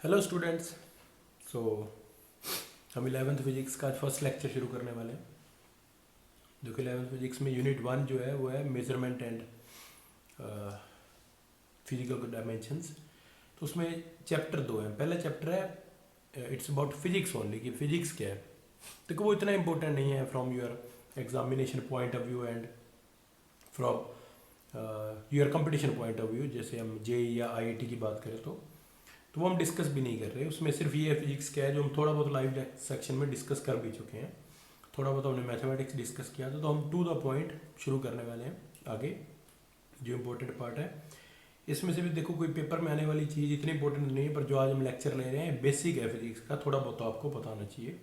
Hello students. सो हम 11th physics का आज फर्स्ट लेक्चर शुरू करने वाले हैं, जो कि 11th फिजिक्स में यूनिट 1 जो है वो है मेजरमेंट एंड फिजिकल डायमेंशंस। तो उसमें चैप्टर 2 है। पहला चैप्टर है इट्स अबाउट फिजिक्स ओनली, कि फिजिक्स क्या है। देखो वो इतना इंपॉर्टेंट नहीं है from your examination point of view and from your competition point of view. जैसे हम जेई या आईआईटी की बात करें तो वो हम डिस्कस भी नहीं कर रहे। उसमें सिर्फ ये फिजिक्स क्या है जो हम थोड़ा बहुत लाइव सेक्शन में डिस्कस कर भी चुके हैं। थोड़ा बहुत हमने मैथमेटिक्स डिस्कस किया था, तो हम टू द पॉइंट शुरू करने वाले हैं आगे। जो इम्पोर्टेंट पार्ट है इसमें से भी देखो, कोई पेपर में आने वाली चीज़ इतनी इंपॉर्टेंट नहीं है, पर जो आज हम लेक्चर ले रहे हैं बेसिक है फिजिक्स का, थोड़ा बहुत तो आपको पता होना चाहिए।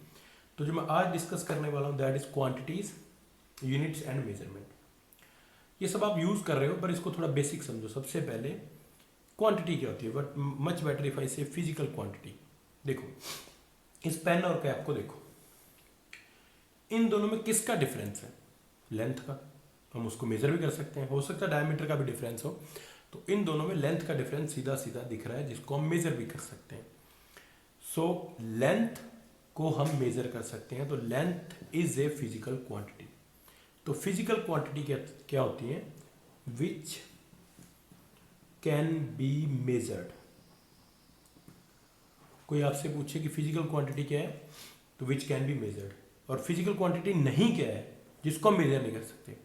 तो जो मैं आज डिस्कस करने वाला हूँ that is quantities, units and measurement. ये सब आप यूज़ कर रहे हो, पर इसको थोड़ा बेसिक समझो। सबसे पहले क्वांटिटी क्या होती है, but much better if I से फिजिकल क्वांटिटी। देखो इस पेन और कैप को देखो, इन दोनों में किसका डिफरेंस है? लेंथ का। हम उसको मेजर भी कर सकते हैं, हो सकता है डायमीटर का भी डिफरेंस हो। तो इन दोनों में लेंथ का डिफरेंस सीधा सीधा दिख रहा है, जिसको हम मेजर भी कर सकते हैं। सो लेंथ को हम मेजर कर सकते हैं, तो length is a physical quantity. तो फिजिकल क्वांटिटी क्या होती है? Which can be measured. कोई आपसे पूछे कि फिजिकल क्वांटिटी क्या है, तो विच कैन बी मेजर्ड। और फिजिकल क्वांटिटी नहीं क्या है, जिसको हम मेजर नहीं कर सकते।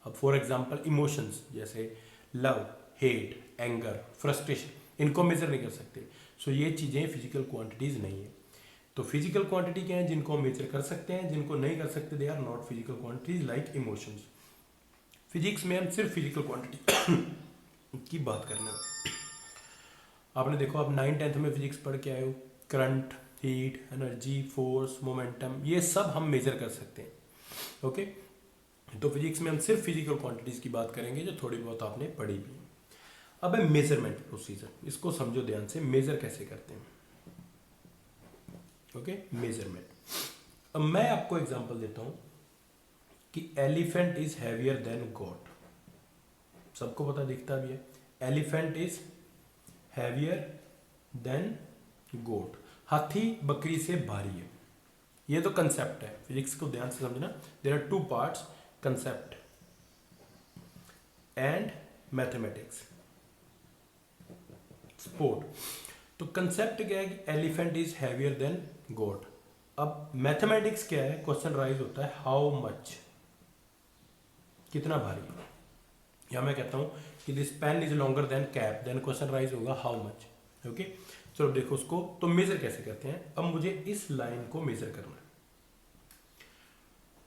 अब फॉर एग्जांपल इमोशंस जैसे लव, हेट, एंगर, फ्रस्ट्रेशन, इनको मेजर नहीं कर सकते। सो ये चीज़ें फिजिकल क्वांटिटीज नहीं है। तो फिजिकल क्वांटिटी क्या है? जिनको हम मेजर कर सकते हैं, जिनको नहीं कर सकते they are not physical quantities like emotions. Physics में हम सिर्फ फिजिकल क्वांटिटी की बात करने वाले। आपने देखो, आप 9th-10th में फिजिक्स पढ़ के आए हो। Current, heat, energy, force, momentum, ये सब हम मेजर कर सकते हैं। ओके, तो फिजिक्स में हम सिर्फ फिजिकल क्वांटिटीज की बात करेंगे, जो थोड़ी बहुत आपने पढ़ी भी है। अब है मेजरमेंट प्रोसीजर, इसको समझो ध्यान से, मेजर कैसे करते हैं। Okay, measurement. अब मैं आपको एग्जांपल देता हूं कि एलिफेंट इज हैवियर देन गोट। सबको पता दिखता भी है, एलिफेंट इज हैवियर देन गोट। हाथी बकरी से भारी है। ये तो कंसेप्ट है, फिजिक्स को ध्यान से समझना। There are two parts, concept and mathematics, sport. तो कंसेप्ट क्या है कि elephant is heavier than goat. अब मैथमेटिक्स क्या है? क्वेश्चन राइज होता है हाउ मच, कितना भारी है। या मैं कहता हूं कि this pen is longer than cap, then question rise होगा हाउ मच। ओके, चलो देखो उसको तो मेजर कैसे करते हैं। अब मुझे इस लाइन को मेजर करना है।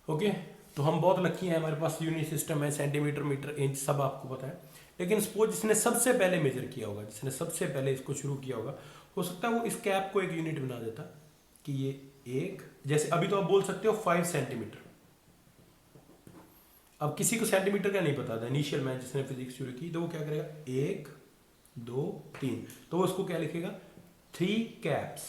ओके, तो हम बहुत लकी हैं, हमारे पास यूनिट सिस्टम है, सेंटीमीटर, मीटर, इंच सब आपको पता है। लेकिन सपोज जिसने सबसे पहले मेजर किया होगा, जिसने सबसे पहले इसको शुरू किया होगा, हो सकता है वो इस कैप को एक यूनिट बना देता कि ये एक, जैसे अभी तो आप बोल सकते हो 5 सेंटीमीटर। अब किसी को सेंटीमीटर का नहीं पता था इनिशियल में, जिसने फिजिक्स शुरू की, तो वो क्या करेगा? 1 2 3, तो वो उसको क्या लिखेगा? 3 कैप्स।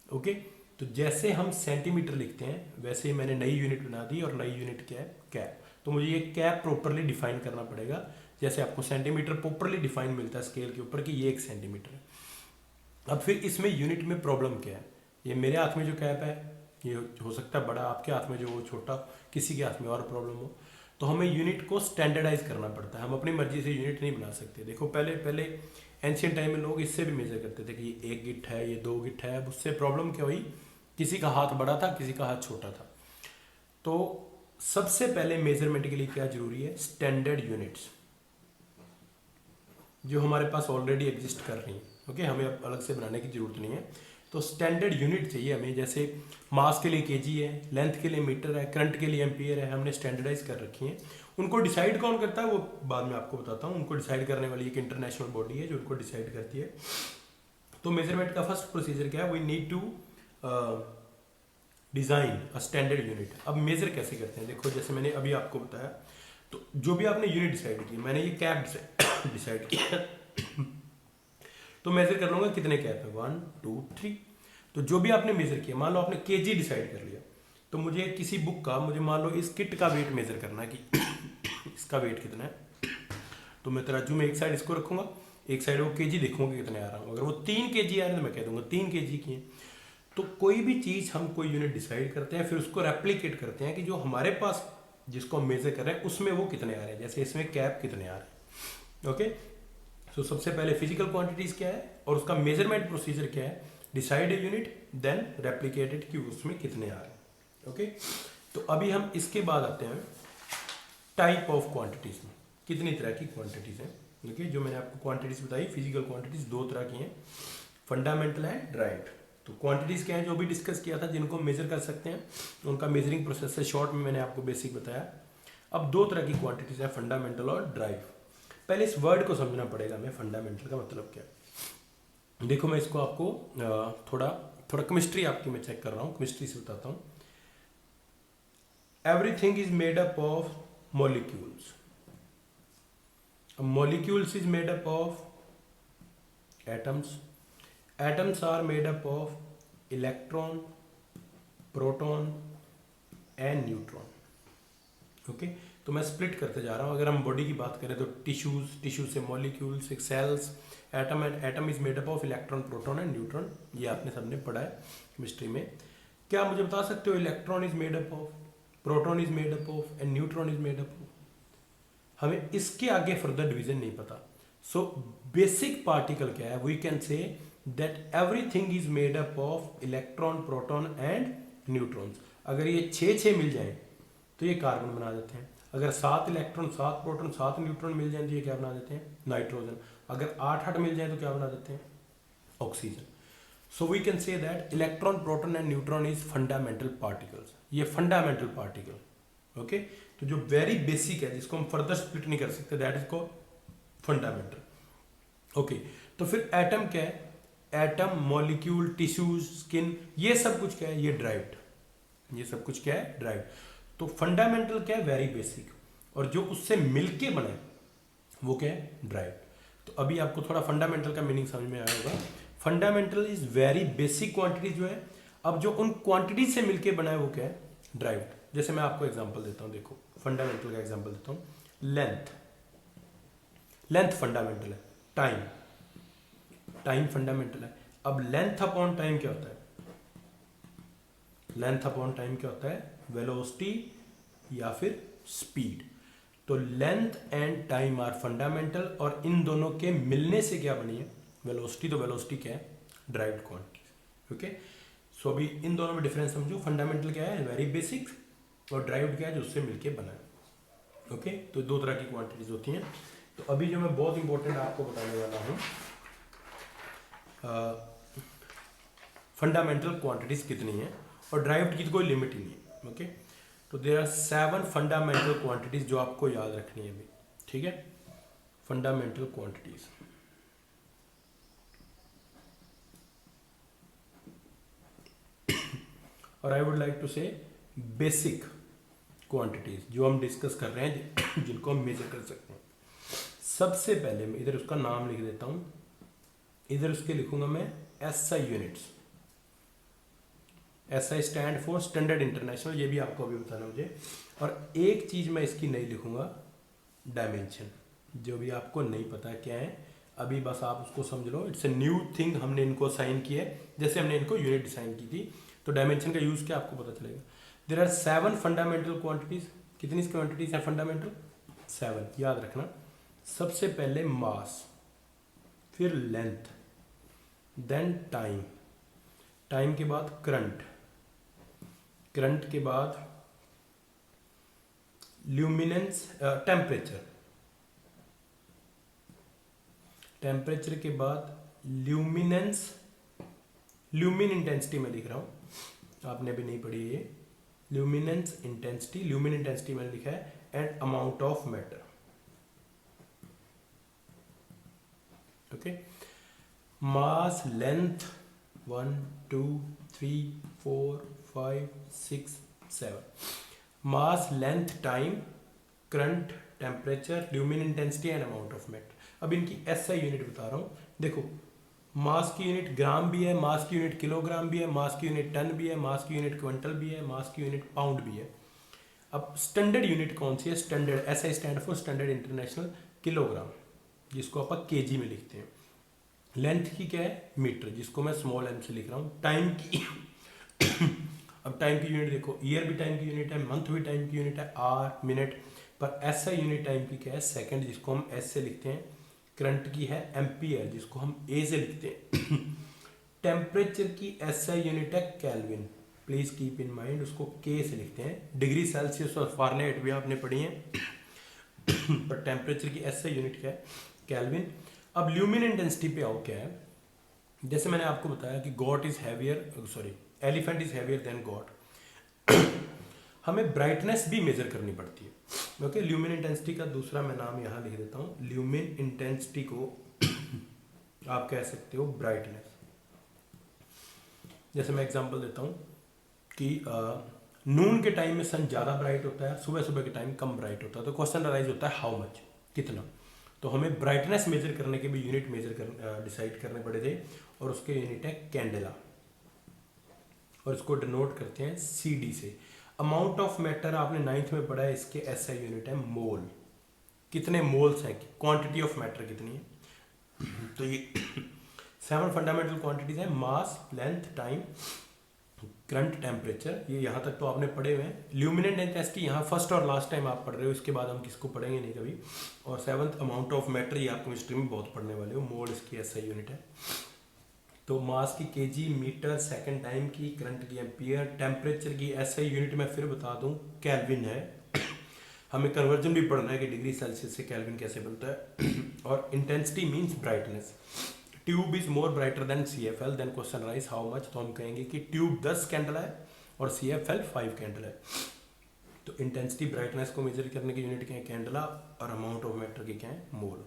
ओके, तो जैसे हम सेंटीमीटर लिखते हैं वैसे ही मैंने नई यूनिट बना दी, और नई यूनिट क्या है? कैप। तो मुझे ये कैप प्रॉपरली डिफाइन करना पड़ेगा, जैसे आपको सेंटीमीटर प्रॉपरली डिफाइन मिलता है स्केल के ऊपर कि ये 1 सेंटीमीटर है। अब फिर इसमें यूनिट में प्रॉब्लम क्या है? ये मेरे हाथ में जो कैप है, ये हो सकता है बड़ा, आपके हाथ में जो वो छोटा, किसी के हाथ में और प्रॉब्लम हो। तो हमें यूनिट को स्टैंडर्डाइज करना पड़ता है, हम अपनी मर्जी से यूनिट नहीं बना सकते। देखो पहले पहले एंशियंट टाइम में लोग इससे भी मेजर करते थे कि ये 1 गिट्ठ है, ये 2 गिट्ठ है। अब उससे प्रॉब्लम क्या हुई? किसी का हाथ बड़ा था, किसी का हाथ छोटा था। तो सबसे पहले मेजरमेंट के लिए क्या जरूरी है? स्टैंडर्ड यूनिट्स, जो हमारे पास ऑलरेडी एग्जिस्ट कर रही हैं। ओके, हमें अब अलग से बनाने की जरूरत नहीं है। तो स्टैंडर्ड यूनिट चाहिए हमें, जैसे मास के लिए केजी है, लेंथ के लिए मीटर है, करंट के लिए एम्पियर है, हमने स्टैंडर्डाइज कर रखी है। उनको डिसाइड कौन करता है वो बाद में आपको बताता हूँ। उनको डिसाइड करने वाली एक इंटरनेशनल बॉडी है जो उनको डिसाइड करती है। तो मेजरमेंट का फर्स्ट प्रोसीजर क्या है? We need to design a standard unit. अब मेजर कैसे करते हैं? देखो जैसे मैंने अभी आपको बताया, तो जो भी आपने यूनिट डिसाइड की, मैंने ये कैप डिसाइड किया तो मेजर कर लूंगा कितने कैप है, 1 2 3। तो जो भी आपने मेजर किया, मान लो आपने केजी डिसाइड कर लिया, तो मुझे किसी बुक का, मुझे मान लो इस किट का वेट मेजर करना है कि इसका वेट कितना है। तो मैं तराजू में एक साइड इसको रखूंगा, एक साइड वो केजी देखूंगा कितने आ रहा हूँ, अगर वो 3 केजी आ रहे हैं तो मैं कह दूंगा 3 केजी की है। तो कोई भी चीज़ हम कोई यूनिट डिसाइड करते हैं, फिर उसको रेप्लीकेट करते हैं कि जो हमारे पास जिसको हम मेजर कर रहे हैं उसमें वो कितने आ रहे हैं। जैसे इसमें कैप कितने आ रहे हैं। ओके, सो सबसे पहले फिजिकल क्वांटिटीज क्या है और उसका मेजरमेंट प्रोसीजर क्या है, decide a unit then replicated कि उसमें कितने आ रहे हैं। ओके, तो अभी हम इसके बाद आते हैं टाइप ऑफ क्वांटिटीज में, कितनी तरह की क्वांटिटीज हैं। ओके, जो मैंने आपको क्वांटिटीज बताई फिजिकल क्वांटिटीज 2 तरह की हैं, फंडामेंटल है ड्राइव्ड। तो क्वांटिटीज क्या है जो भी डिस्कस किया था, जिनको मेजर कर सकते हैं, उनका मेजरिंग प्रोसेस से शॉर्ट में मैंने आपको बेसिक बताया। अब 2 तरह की क्वांटिटीज है, फंडामेंटल और ड्राइव। पहले इस वर्ड को समझना पड़ेगा हमें, फंडामेंटल का मतलब क्या है। देखो मैं इसको आपको थोड़ा थोड़ा केमिस्ट्री आपकी मैं चेक कर रहा हूँ, केमिस्ट्री से बताता हूँ। Everything is made up of molecules. Molecules is made up of atoms. Atoms are made up of electron, proton and neutron. Okay, तो मैं स्प्लिट करते जा रहा हूँ। अगर हम बॉडी की बात करें तो टिश्यूज, टिश्यू से molecules, cells, atom, and atom is made up of electron, proton and neutron. ये आपने सबने पढ़ा है केमिस्ट्री में। क्या मुझे बता सकते हो electron is made up of, proton is made up of and neutron is made up of? हमें इसके आगे फर्दर डिवीजन नहीं पता। सो बेसिक पार्टिकल क्या है, we can say that everything is made up of electron, proton and neutrons. अगर ये 6 मिल जाए तो ये कार्बन बना देते हैं। अगर 7 इलेक्ट्रॉन, 7 प्रोटॉन, 7 न्यूट्रॉन मिल जाए तो ये क्या बना देते हैं, नाइट्रोजन। अगर 8 मिल जाए तो क्या बना देते हैं, oxygen. So we can say that electron, proton and neutron is fundamental particles. ये फंडामेंटल पार्टिकल। ओके, तो जो वेरी बेसिक है, जिसको हम फर्दर स्प्लिट नहीं कर सकते, दैट इज को फंडामेंटल। ओके, तो फिर एटम क्या है, एटम, मॉलिक्यूल, टिश्यूज, स्किन, ये सब कुछ क्या है, ये ड्राइव्ड। ये सब कुछ क्या है, ड्राइव्ड। तो फंडामेंटल क्या है, वेरी बेसिक, और जो उससे मिलके बने वो क्या है, ड्राइव्ड। तो अभी आपको थोड़ा फंडामेंटल का मीनिंग समझ में आया होगा। Fundamental is very basic quantity जो है। अब जो उन क्वांटिटी से मिलके बना है वो क्या है, ड्राइव्ड। जैसे मैं आपको एग्जांपल देता हूं, देखो फंडामेंटल का एग्जांपल देता हूं। लेंथ, लेंथ फंडामेंटल है। टाइम, टाइम फंडामेंटल है। अब लेंथ अपॉन टाइम क्या होता है, लेंथ अपॉन टाइम क्या होता है, वेलोसिटी या फिर स्पीड। तो length and time are fundamental, और इन दोनों के मिलने से क्या बनी है, वेलोसिटी। तो वेलोसिटी क्या है, ड्राइव्ड क्वांटिटी। ओके, सो अभी इन दोनों में डिफरेंस समझो। फंडामेंटल क्या है, वेरी बेसिक, और ड्राइव्ड क्या है, जो उससे मिलके बना है। ओके, तो 2 तरह की क्वांटिटीज होती हैं। तो अभी जो मैं बहुत इंपॉर्टेंट आपको बताने वाला हूँ, फंडामेंटल क्वांटिटीज कितनी है, और ड्राइव्ड की तो कोई लिमिट ही नहीं है। ओके, तो देयर आर 7 फंडामेंटल क्वांटिटीज जो आपको याद रखनी है अभी। ठीक है, फंडामेंटल क्वांटिटीज। और आई वुड लाइक टू से बेसिक क्वांटिटीज जो हम डिस्कस कर रहे हैं, जिनको हम मेजर कर सकते हैं। सबसे पहले मैं इधर उसका नाम लिख देता हूं, इधर उसके लिखूंगा मैं SI units. SI stand for standard international, ये भी आपको अभी बताना मुझे। और एक चीज मैं इसकी नहीं लिखूंगा, डायमेंशन, जो भी आपको नहीं पता क्या है अभी, बस आप उसको समझ लो। इट्स ए न्यू थिंग, हमने इनको असाइन किया है, जैसे हमने इनको यूनिट डिसाइन की थी। तो डायमेंशन का यूज क्या आपको पता चलेगा। There are 7 fundamental quantities. कितनी क्वांटिटीज है फंडामेंटल, 7, याद रखना। सबसे पहले मास, फिर लेंथ, देन टाइम, टाइम के बाद करंट, करंट के बाद ल्यूमिनेंस, टेम्परेचर, टेम्परेचर के बाद ल्यूमिनेंस, ल्यूमिन इंटेंसिटी में लिख रहा हूं, आपने अभी नहीं पढ़ी ये, ल्यूमिनेंस इंटेंसिटी, ल्यूमिन इंटेंसिटी मैंने लिखा है, and amount of matter. Okay, mass, length 1 2 3 4 5 6 7, mass, length, time, current, temperature, lumen intensity and amount of matter. अब इनकी SI यूनिट बता रहा हूँ। देखो, मास की यूनिट ग्राम भी है, मास की यूनिट किलोग्राम भी है, मास की यूनिट टन भी है, मास की यूनिट क्विंटल भी है, मास की यूनिट पाउंड भी है। अब स्टैंडर्ड यूनिट कौन सी है, standard, SI stand for standard international kilogram. जिसको अपन केजी में लिखते हैं। लेंथ की क्या है, मीटर, जिसको मैं स्मॉल एम से लिख रहा हूँ। टाइम की अब टाइम की यूनिट देखो, ईयर भी टाइम की यूनिट है, मंथ भी टाइम की यूनिट है, आवर, मिनट, पर ऐसा यूनिट टाइम की क्या है, सेकंड, जिसको हम एस से लिखते हैं। करंट की है एम्पियर, जिसको हम ए से लिखते हैं। टेम्परेचर की ऐसा यूनिट है kelvin, please keep in mind, उसको के से लिखते हैं। डिग्री सेल्सियस और फारेनहाइट भी आपने पढ़ी है, पर टेम्परेचर की ऐसा यूनिट क्या है, केल्विन। अब ल्यूमिन इंटेंसिटी पे आओ, क्या है, जैसे मैंने आपको बताया कि God is heavier, sorry, elephant is heavier then God. हमें ब्राइटनेस भी मेजर करनी पड़ती है। ओके, ल्यूमिन इंटेंसिटी का दूसरा मैं नाम यहाँ लिख देता हूँ। ल्यूमिन इंटेंसिटी को आप कह सकते हो ब्राइटनेस। जैसे मैं एग्जांपल देता हूँ कि नून के टाइम में सन ज़्यादा ब्राइट होता है, सुबह सुबह के टाइम कम ब्राइट होता है, तो क्वेश्चन अराइज होता है हाउ मच, कितना। तो हमें ब्राइटनेस मेजर करने के भी यूनिट मेजर कर डिसाइड करने पड़े थे, और उसके यूनिट है कैंडेला, और इसको डिनोट करते हैं CD से। अमाउंट ऑफ मैटर आपने 9th में पढ़ा है, इसके ऐसा यूनिट है मोल। कितने मोल्स हैं, क्वांटिटी ऑफ मैटर कितनी है। तो ये 7 फंडामेंटल क्वांटिटीज हैं, मास, लेंथ, टाइम, करंट, टेम्परेचर। ये यहाँ तक तो आपने पढ़े हुए हैं। ल्यूमिनेंट इंटेंसिटी यहाँ फर्स्ट और लास्ट टाइम आप पढ़ रहे हो, इसके बाद हम किसको पढ़ेंगे नहीं कभी। और 7th अमाउंट ऑफ मैटर, ये आप केमिस्ट्री में बहुत पढ़ने वाले हो, मोल इसकी ऐसा यूनिट है। तो मास की केजी, मीटर, सेकंड, टाइम की, करंट की एम्पियर, टेम्परेचर की ऐसा यूनिट मैं फिर बता दूं केल्विन है। हमें कन्वर्जन भी पढ़ना है कि डिग्री सेल्सियस से केल्विन कैसे बनता है। और intensity means brightness. Tube is more brighter than CFL, then question rise how much, तो हम कहेंगे कि ट्यूब 10 कैंडल है और CFL 5 कैंडल है। तो इंटेंसिटी, ब्राइटनेस को मेजर करने की यूनिट क्या है, कैंडला, और अमाउंट ऑफ मैटर की क्या है, मोल।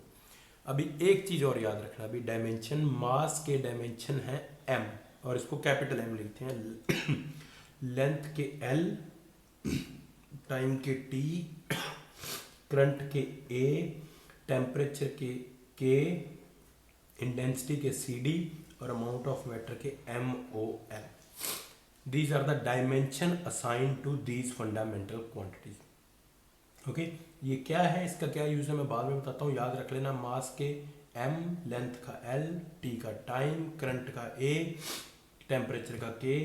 अभी एक चीज और याद रखना, अभी डायमेंशन, मास के डायमेंशन है M, और इसको कैपिटल M लिखते हैं। लेंथ के L, टाइम के T, करंट के A, टेम्परेचर के K, इंटेंसिटी के CD, और अमाउंट ऑफ मैटर के MOL। These are the dimension assigned to these fundamental quantities. Okay, ये क्या है, इसका क्या यूज है मैं बाद में बताता हूँ, याद रख लेना। मास के M, लेंथ का L, T का टाइम, करंट का A, टेम्परेचर का K,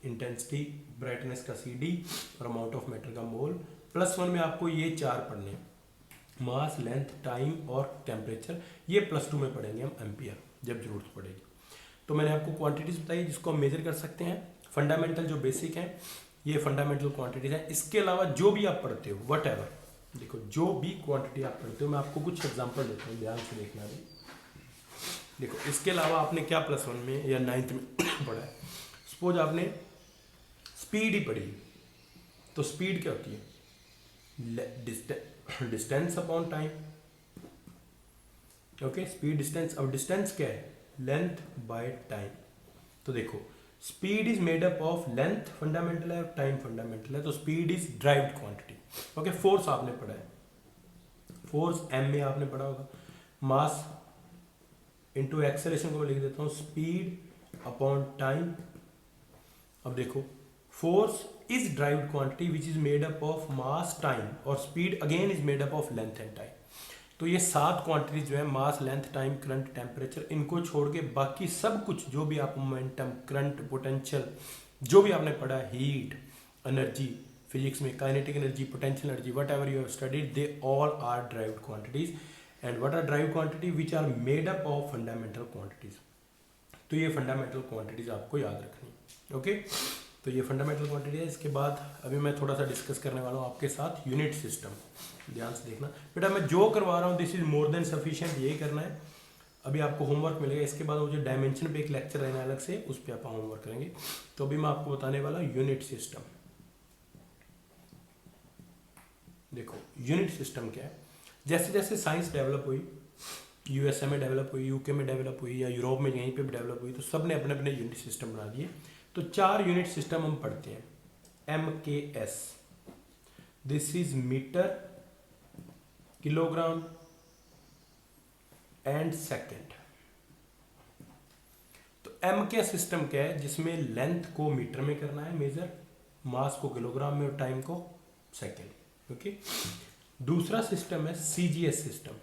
इंटेंसिटी, ब्राइटनेस का CD, और अमाउंट ऑफ मैटर का मोल। +1 में आपको ये 4 पढ़ने हैं, मास, लेंथ, टाइम और टेम्परेचर। ये +2 में पढ़ेंगे हम एम्पियर, जब जरूरत पड़ेगी। तो मैंने आपको क्वांटिटीज बताई जिसको हम मेजर कर सकते हैं, फंडामेंटल जो बेसिक हैं, ये फंडामेंटल क्वांटिटीज हैं। इसके अलावा जो भी आप पढ़ते हो, वट एवर, देखो जो भी क्वांटिटी आप पढ़ते हो, मैं आपको कुछ एग्जांपल देता हूँ, ध्यान से देखना भी। देखो, इसके अलावा आपने क्या +1 में या 9th में पढ़ा है। सपोज आपने स्पीड ही पढ़ी, तो स्पीड क्या होती है, distance upon time. Okay, speed distance. अब डिस्टेंस क्या है, लेंथ बाय टाइम। तो देखो, speed is made up of length fundamental है, टाइम फंडामेंटल है, तो speed is derived quantity. Okay, force आपने पढ़ा है, फोर्स M में आपने पढ़ा होगा। मास इनटू एक्सेलरेशन को मैं लिख देता हूँ स्पीड अपॉन टाइम। अब देखो, force is derived quantity which is made up of mass, time, और speed again is made up of length and time. तो ये 7 क्वांटिटीज जो है, mass, length, time, current, temperature, इनको छोड़ के बाकी सब कुछ जो भी आप मोमेंटम, करंट, पोटेंशियल, जो भी आपने पढ़ा, हीट, एनर्जी, फिजिक्स में kinetic energy, potential energy, whatever you have studied, they all are derived quantities. And what are derived quantity, which are made up of fundamental quantities. तो ये fundamental quantities आपको याद रखनी। Okay, तो ये fundamental quantity है। इसके बाद अभी मैं थोड़ा सा डिस्कस करने वाला हूँ आपके साथ यूनिट सिस्टम। ध्यान से देखना बेटा, मैं जो करवा रहा हूँ this is more than sufficient, यही करना है। अभी आपको होमवर्क मिलेगा, इसके बाद मुझे डायमेंशन पे एक लेक्चर रहना है अलग से, उस पर आप होमवर्क करेंगे। तो अभी मैं आपको बताने वाला हूँ यूनिट सिस्टम। देखो, यूनिट सिस्टम क्या है, जैसे जैसे साइंस डेवलप हुई, USA में डेवलप हुई, UK में डेवलप हुई, या यूरोप में यहीं पे भी डेवलप हुई, तो सब ने अपने अपने यूनिट सिस्टम बना दिए। तो 4 यूनिट सिस्टम हम पढ़ते हैं। MKS, this is metre, kilogram and second. तो MKS सिस्टम क्या है, जिसमें लेंथ को मीटर में करना है मेजर, मास को किलोग्राम में और टाइम को सेकेंड। ओके, दूसरा सिस्टम है CGS system.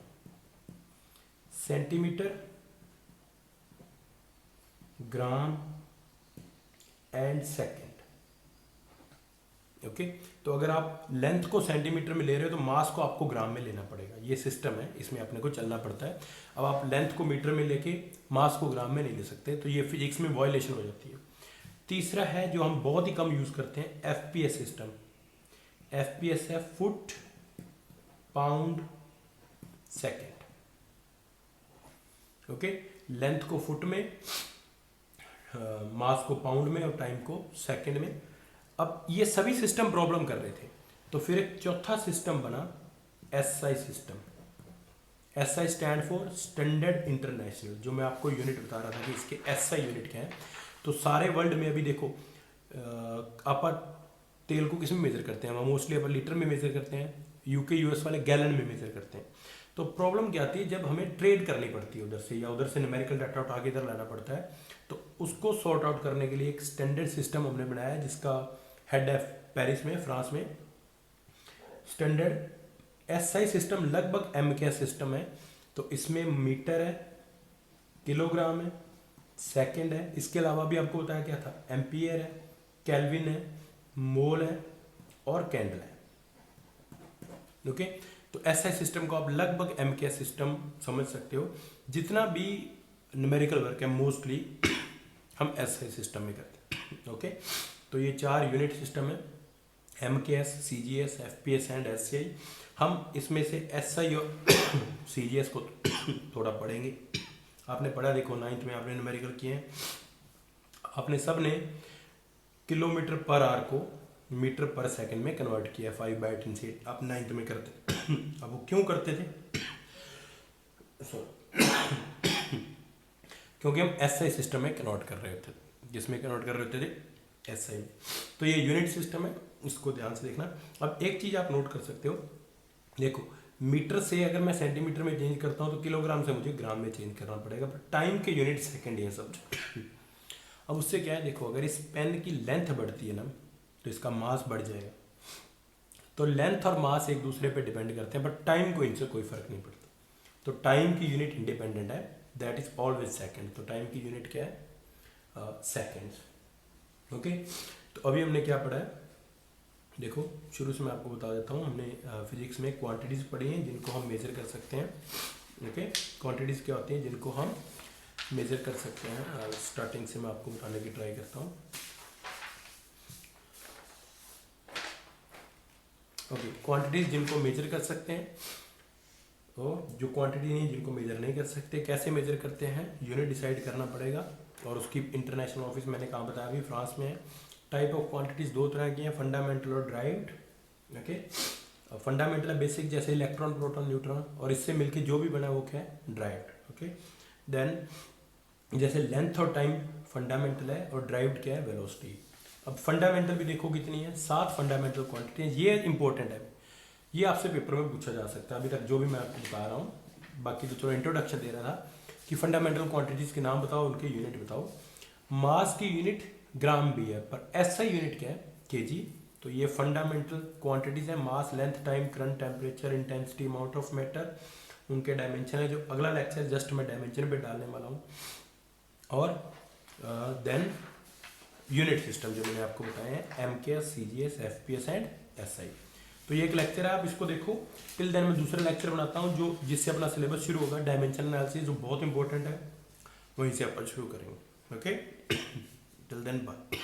Centimetre, gram and second. Okay, तो अगर आप लेंथ को सेंटीमीटर में ले रहे हो तो मास को आपको ग्राम में लेना पड़ेगा। ये सिस्टम है, इसमें अपने को चलना पड़ता है। अब आप लेंथ को मीटर में लेके मास को ग्राम में नहीं ले सकते, तो ये फिजिक्स में वायलेशन हो जाती है। तीसरा है जो हम बहुत ही कम यूज करते हैं, एफपीएस सिस्टम। एफपीएस है foot pound second. Okay, length को फुट में, मास को पाउंड में और टाइम को सेकंड में। अब ये सभी सिस्टम प्रॉब्लम कर रहे थे, तो फिर एक चौथा सिस्टम बना SI system. SI stand for standard international. जो मैं आपको यूनिट बता रहा था कि इसके एसआई यूनिट क्या है, तो सारे वर्ल्ड में अभी देखो अपन तेल को किस में मेजर करते हैं, मोस्टली अपन लीटर में मेजर करते हैं, यूके यूएस वाले गैलन में मेजर करते हैं। तो प्रॉब्लम क्या आती है, जब हमें ट्रेड करनी पड़ती है उधर से, या उधर से न्यूमेरिकल डाटा उठा के इधर लाना पड़ता है, तो उसको सॉर्ट आउट करने के लिए एक स्टैंडर्ड सिस्टम हमने बनाया है, जिसका हेड है पेरिस में, फ्रांस में। स्टैंडर्ड एसआई सिस्टम लगभग एमके सिस्टम है। तो इसमें मीटर है, किलोग्राम है, सेकंड है, इसके अलावा भी आपको बताया क्या था, एम्पियर है, केल्विन है, मोल है और कैंडल है। ओके, तो एसआई सिस्टम को आप लगभग एमके सिस्टम समझ सकते हो। जितना भी न्यूमेरिकल वर्क है मोस्टली हम एसआई सिस्टम में करते हैं। ओके, तो ये 4 यूनिट सिस्टम है, MKS, CGS, FPS and SI. हम इसमें से एसआई और सीजीएस को थोड़ा पढ़ेंगे। आपने पढ़ा, देखो 9th में आपने न्यूमेरिकल किए हैं, आपने सब ने किलोमीटर पर आवर को मीटर पर सेकंड में कन्वर्ट किया, 5/10 से आप 9th में करते। अब वो क्यों करते थे, क्योंकि हम एसआई सिस्टम में कन्वर्ट कर रहे थे, जिसमें कन्वर्ट कर रहे होते थे एसआई। तो ये यूनिट सिस्टम है, इसको ध्यान से देखना। अब एक चीज आप नोट कर सकते हो, देखो मीटर से अगर मैं सेंटीमीटर में चेंज करता हूँ तो किलोग्राम से मुझे ग्राम में चेंज करना पड़ेगा, पर टाइम के यूनिट सेकंड ये सब। अब उससे क्या है, देखो अगर इस पेन की लेंथ बढ़ती है ना, तो इसका मास बढ़ जाएगा। तो लेंथ और मास एक दूसरे पे डिपेंड करते हैं, बट टाइम को इनसे कोई फर्क नहीं पड़ता। तो टाइम की यूनिट इंडिपेंडेंट है, दैट इज ऑलवेज सेकंड। तो टाइम की यूनिट क्या है, सेकंड्स। ओके, तो अभी हमने क्या पढ़ा है, देखो शुरू से मैं आपको बता देता हूँ। हमने फिजिक्स में क्वांटिटीज पढ़ी हैं जिनको हम मेजर कर सकते हैं। ओके, क्वांटिटीज क्या होती हैं जिनको हम मेजर कर सकते हैं। स्टार्टिंग से मैं आपको बताने की ट्राई करता हूँ। ओके, क्वांटिटीज जिनको मेजर कर सकते हैं, और जो क्वांटिटी नहीं जिनको मेजर नहीं कर सकते। कैसे मेजर करते हैं, यूनिट डिसाइड करना पड़ेगा, और उसकी इंटरनेशनल ऑफिस मैंने कहाँ बताया, अभी फ्रांस में है। टाइप ऑफ क्वांटिटीज 2 तरह की हैं, फंडामेंटल और ड्राइव्ड। ओके, फंडामेंटल है बेसिक, जैसे इलेक्ट्रॉन, प्रोटॉन, न्यूट्रॉन, और इससे मिलके जो भी बना है वो क्या है, ड्राइव्ड। ओके, देन जैसे लेंथ और टाइम फंडामेंटल है, और ड्राइव्ड क्या है, वेलोसिटी। अब फंडामेंटल भी देखो कितनी है, 7 फंडामेंटल क्वांटिटी है। ये इंपॉर्टेंट है, ये आपसे पेपर में पूछा जा सकता है। अभी तक जो भी मैं आपको बता रहा हूँ, बाकी तो चलो इंट्रोडक्शन दे रहा था कि फंडामेंटल क्वांटिटीज के नाम बताओ, उनके यूनिट बताओ। मास की यूनिट ग्राम भी है, पर एसआई यूनिट क्या है, केजी। तो ये फंडामेंटल क्वांटिटीज है, mass, length, time, current, temperature, intensity, amount of matter, उनके डायमेंशन है। जो अगला लेक्चर जस्ट मैं डायमेंशन पे डालने वाला हूँ। और देन यूनिट सिस्टम जो मैंने आपको बताए हैं, MKS, CGS, FPS and SI. तो ये एक लेक्चर है, आप इसको देखो। टिल देन मैं दूसरा लेक्चर बनाता हूँ जो जिससे अपना सिलेबस शुरू होगा, डायमेंशन एनालिसिस, जो बहुत इंपॉर्टेंट है, वहीं से अपन शुरू करेंगे। Okay, till then bye.